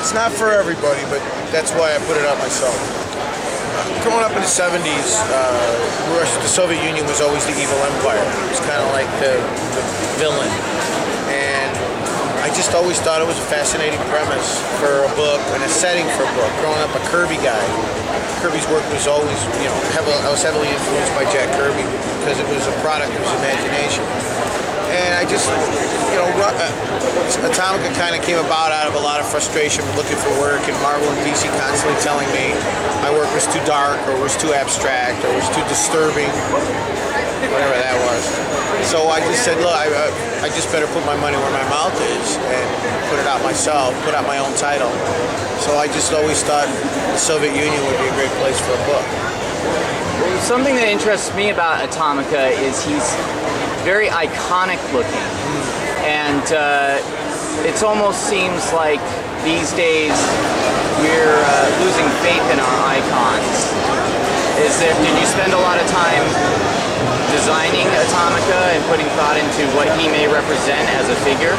It's not for everybody, but that's why I put it out myself. Growing up in the 70s, the Soviet Union was always the evil empire. It was kind of like the villain. And I just always thought it was a fascinating premise for a book and a setting for a book. Growing up a Kirby guy, Kirby's work was always, I was heavily influenced by Jack Kirby because it was a product of his imagination. And I just, Atomika kind of came about out of a lot of frustration looking for work, and Marvel and DC constantly telling me my work was too dark, or was too abstract, or was too disturbing, whatever that was. So I just said, look, I just better put my money where my mouth is and put it out myself, put out my own title. So I just always thought the Soviet Union would be a great place for a book. Something that interests me about Atomika is he's very iconic looking, and it almost seems like these days we're losing faith in our icons. Did you spend a lot of time designing Atomika and putting thought into what he may represent as a figure?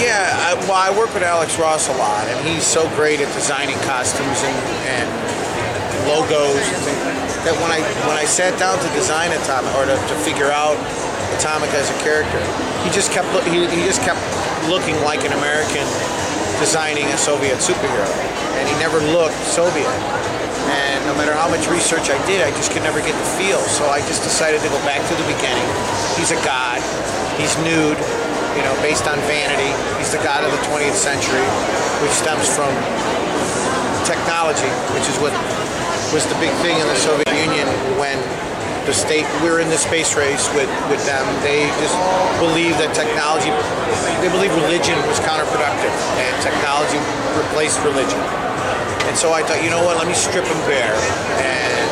Yeah, I work with Alex Ross a lot, and he's so great at designing costumes and logos and things, that when I sat down to design Atomika, or to figure out Atomika as a character, he just kept looking like an American designing a Soviet superhero, and he never looked Soviet. And no matter how much research I did, I just could never get the feel. So I just decided to go back to the beginning. He's a god. He's nude, based on vanity. He's the god of the 20th century, which stems from technology, which is what was the big thing in the Soviet Union when we were in the space race with them. They just believed that technology, they believed religion was counterproductive, and technology replaced religion. And so I thought, you know what, let me strip him bare and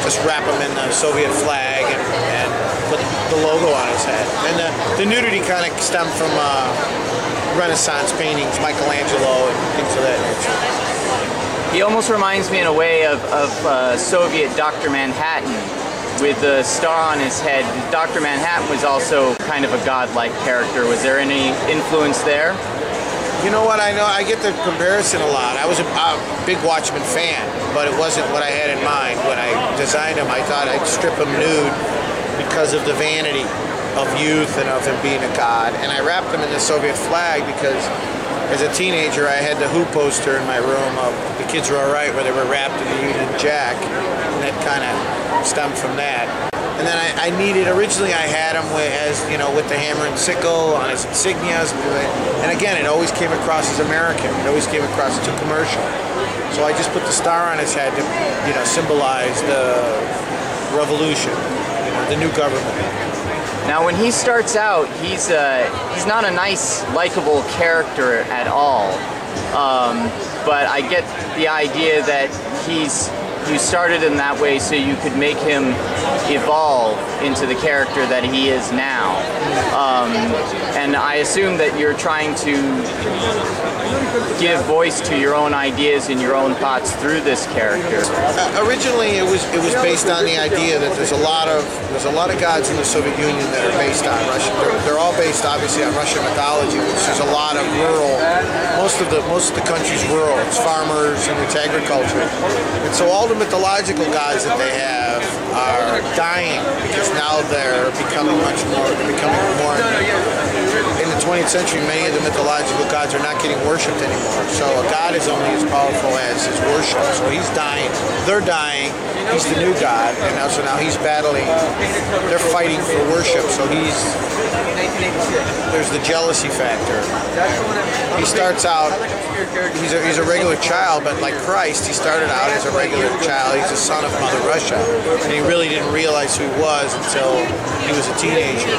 just wrap him in the Soviet flag and put the logo on his head. And the nudity kind of stemmed from Renaissance paintings, Michelangelo and things of that nature. He almost reminds me in a way of Soviet Dr. Manhattan with the star on his head. Dr. Manhattan was also kind of a godlike character. Was there any influence there? You know what, I get the comparison a lot. I was a big Watchmen fan, but it wasn't what I had in mind. When I designed him, I thought I'd strip him nude because of the vanity of youth and of him being a god. And I wrapped him in the Soviet flag because as a teenager, I had the Who poster in my room of The Kids Are Alright, where they were wrapped in the Union Jack, and that kind of stemmed from that. And then originally I had him with the hammer and sickle on his insignias, and again, it always came across as American. It always came across as too commercial. So I just put the star on his head to, symbolize the revolution, the new government. Now, when he starts out, he's not a nice, likable character at all. But I get the idea that you started him that way so you could make him evolve into the character that he is now. And I assume that you're trying to give voice to your own ideas and your own thoughts through this character. Originally, it was based on the idea that there's a lot of gods in the Soviet Union that are based on Russian. They're all based, obviously, on Russian mythology, which is a lot of rural. Most of the country's rural. It's farmers and it's agriculture. And so all the mythological gods that they have are dying because now they're becoming more. In the 20th century, many of the mythological gods are not getting worshipped anymore. So a god is only as powerful as his worship. So he's dying. They're dying. He's the new god, and now he's battling. They're fighting for worship. So there's the jealousy factor. He starts out. He's a regular child, but like Christ, he started out as a regular child. He's a son of Mother Russia, and he really didn't realize who he was until he was a teenager.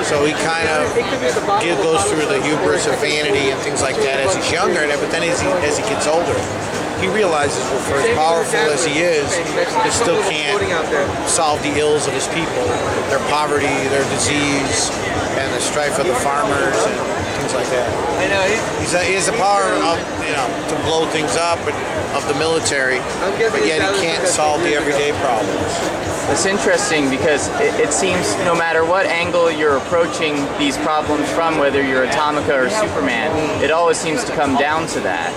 So he kind of goes through the hubris of vanity and things like that as he's younger, but then as he gets older, he realizes, well, for as powerful as he still can't solve the ills of his people, their poverty, their disease, and the strife of the farmers and things like that. He has the power of, to blow things up of the military, but yet he can't solve the everyday problems. It's interesting because it seems no matter what angle you're approaching these problems from, whether you're Atomika or Superman, it always seems to come down to that.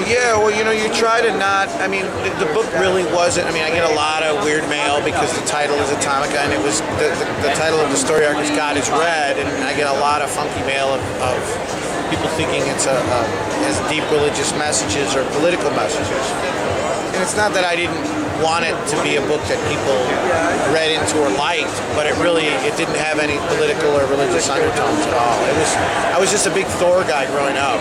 Yeah, well, you know, you try to not. I mean, the book really wasn't. I mean, I get a lot of weird mail because the title is Atomika, and it was the title of the story arc is God is Red, and I get a lot of funky mail of people thinking it's has deep religious messages or political messages. And it's not that I didn't want it to be a book that people read into or liked, but it didn't have any political or religious undertones at all. I was just a big Thor guy growing up,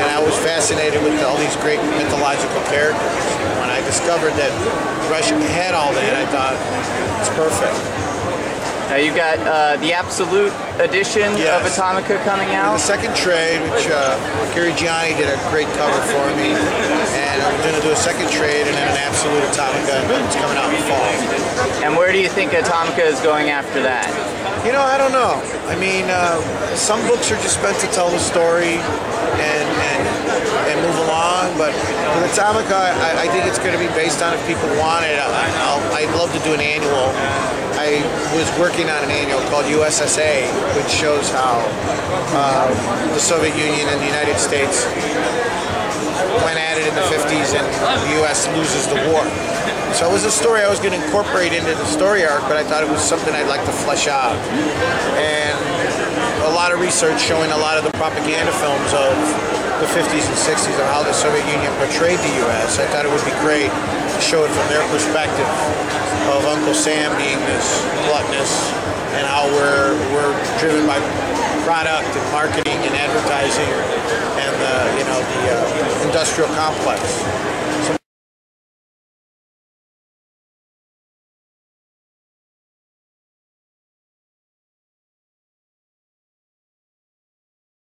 and I was fascinated with all these great mythological characters. When I discovered that Russia had all that, I thought it's perfect. Now you've got the Absolute edition of Atomika coming out. The second trade, which Gary Gianni did a great cover for me, and I'm going to do a second trade and then an Absolute Atomika. It's coming out in the fall. And where do you think Atomika is going after that? You know, I don't know. I mean, some books are just meant to tell the story and move along, but with Atomika, I think it's going to be based on if people want it. I'd love to do an annual. I was working on an annual called USSA, which shows how the Soviet Union and the United States went at it in the 50s and the U.S. loses the war. So it was a story I was going to incorporate into the story arc, but I thought it was something I'd like to flesh out. And a lot of research showing a lot of the propaganda films of the 50s and 60s of how the Soviet Union portrayed the U.S. I thought it would be great to show it from their perspective of Uncle Sam being this gluttonous and how we're driven by product and marketing and advertising and the industrial complex.